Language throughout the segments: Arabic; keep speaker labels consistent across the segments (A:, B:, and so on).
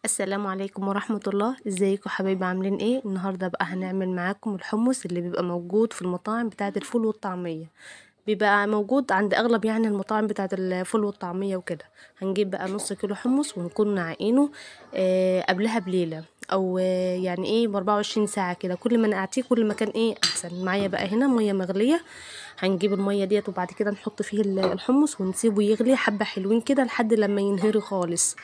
A: السلام عليكم ورحمة الله. ازيكم حبايبي؟ عاملين ايه؟ النهاردة بقى هنعمل معاكم الحمص اللي بيبقى موجود في المطاعم بتاعة الفول والطعمية. بيبقى موجود عند اغلب المطاعم بتاعة الفول والطعمية وكده. هنجيب بقى نص كيلو حمص ونكون نعقينه قبلها بليلة، او ب24 ساعة كده. كل ما نقعتيه كل ما كان احسن. معايا بقى هنا مية مغلية. هنجيب المية ديت وبعد كده نحط فيه الحمص ونسيبه يغلي حبة حلوين كده لحد لما ينهري خالص.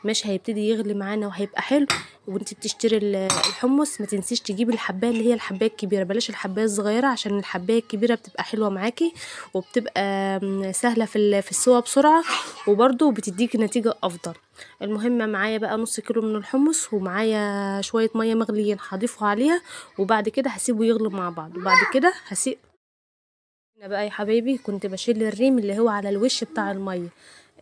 A: مش هيبتدي يغلي معانا وهيبقى حلو. وانت بتشتري الحمص ما تنسيش تجيبي الحبايه اللي هي الحبايه الكبيره، بلاش الحبايه الصغيره، عشان الحبايه الكبيره بتبقى حلوه معاكي وبتبقى سهله في السوا بسرعه، وبرده بتديكي نتيجه افضل. المهم معايا بقى نص كيلو من الحمص، ومعايا شويه ميه مغليين هضيفه عليها، وبعد كده هسيبه يغلب مع بعض، وبعد كده هسيب. هنا بقى يا حبايبي كنت بشيل الريم اللي هو على الوش بتاع الميه.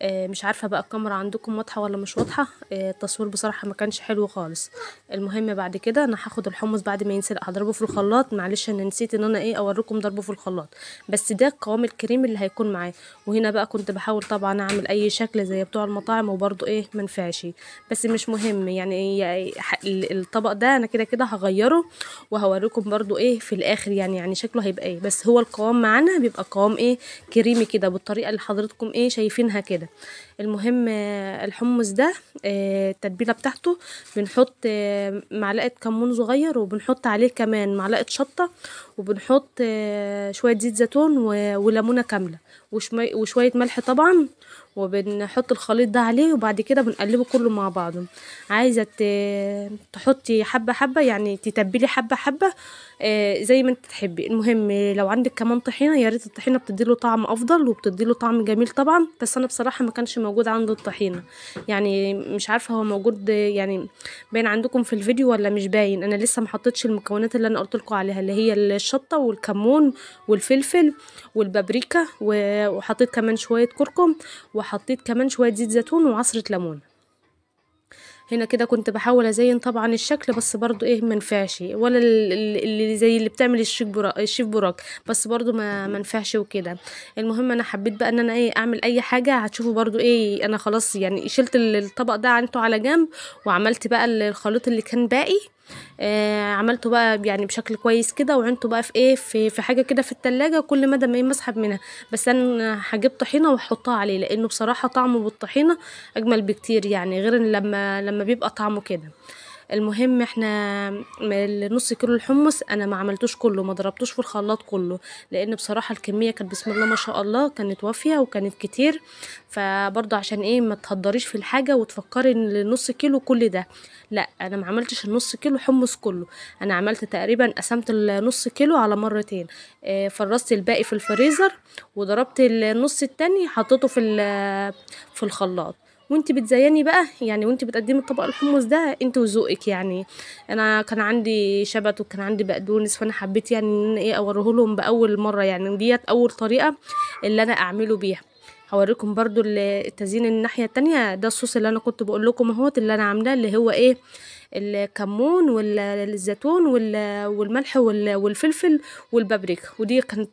A: مش عارفه بقى الكاميرا عندكم واضحه ولا مش واضحه. التصوير بصراحه ما كانش حلو خالص. المهم بعد كده انا هاخد الحمص بعد ما ينسلق هضربه في الخلاط. معلش انا نسيت ان انا اوريكم ضربه في الخلاط، بس ده القوام الكريمي اللي هيكون معاه. وهنا بقى كنت بحاول طبعا اعمل اي شكل زي بتوع المطاعم، وبرده منفعش. بس مش مهم الطبق ده انا كده كده هغيره وهوريكم برده في الاخر يعني شكله هيبقى بس هو القوام معانا بيبقى قوام كريمي كده بالطريقه اللي حضرتكم شايفينها كده. المهم الحمص ده التتبيله بتاعته بنحط معلقه كمون صغير، وبنحط عليه كمان معلقه شطه، وبنحط شويه زيت زيتون وليمونه كامله، وشويه ملح طبعا، وبنحط الخليط ده عليه، وبعد كده بنقلبه كله مع بعضه. عايزه تحطي حبه حبه، يعني تتبلي حبه حبه زي ما انت تحبي. المهم لو عندك كمان طحينه يا ريت، الطحينه بتديله طعم افضل وبتديله طعم جميل طبعا، بس انا بصراحه ما كانش موجود عندي الطحينه. يعني مش عارفه هو موجود باين عندكم في الفيديو ولا مش باين. انا لسه ما حطيتش المكونات اللي انا قلت لكم عليها، اللي هي الشطه والكمون والفلفل والبابريكا، وحطيت كمان شويه كركم، وحطيت كمان شويه زيت زيتون وعصره ليمون. هنا كده كنت بحاول ازين طبعا الشكل، بس برضو منفعش، ولا اللي زي اللي بتعمل الشيف براك، بس برضو ما منفعش وكده. المهم انا حبيت بقى ان انا اعمل اي حاجه. هتشوفوا برضو انا خلاص يعني شلت الطبق ده عنته على جنب، وعملت بقى الخليط اللي كان باقي. عملته بقى يعني بشكل كويس كده، وعنته بقى في حاجه كده في التلاجة، كل مدى ما مسحب منها. بس انا هجيب طحينه واحطها عليه، لانه بصراحه طعمه بالطحينه اجمل بكتير، يعني غير لما بيبقى طعمه كده. المهم احنا نص كيلو الحمص انا ما عملتوش كله، ما ضربتوش في الخلاط كله، لان بصراحه الكميه كانت بسم الله ما شاء الله، كانت وافيه وكانت كتير. فبرضه عشان ما تهدريش في الحاجه وتفكري ان النص كيلو كل ده، لا انا ما عملتش النص كيلو حمص كله. انا عملت تقريبا قسمت النص كيلو على مرتين. فرزت الباقي في الفريزر، وضربت النص التاني حطيته في الخلاط. وانت بتزيني بقى يعني، وانت بتقدمي الطبق الحمص ده انت وذوقك يعني. انا كان عندي شبت وكان عندي بقدونس، فانا حبيت يعني ان اوريه لهم باول مره، يعني ديت اول طريقه اللي انا اعمله بيها. هوريكم برضو التزيين الناحيه التانية. ده الصوص اللي انا كنت بقول لكم اهوت اللي انا عاملاه، اللي هو الكمون والزيتون والملح والفلفل والبابريكا. ودي كانت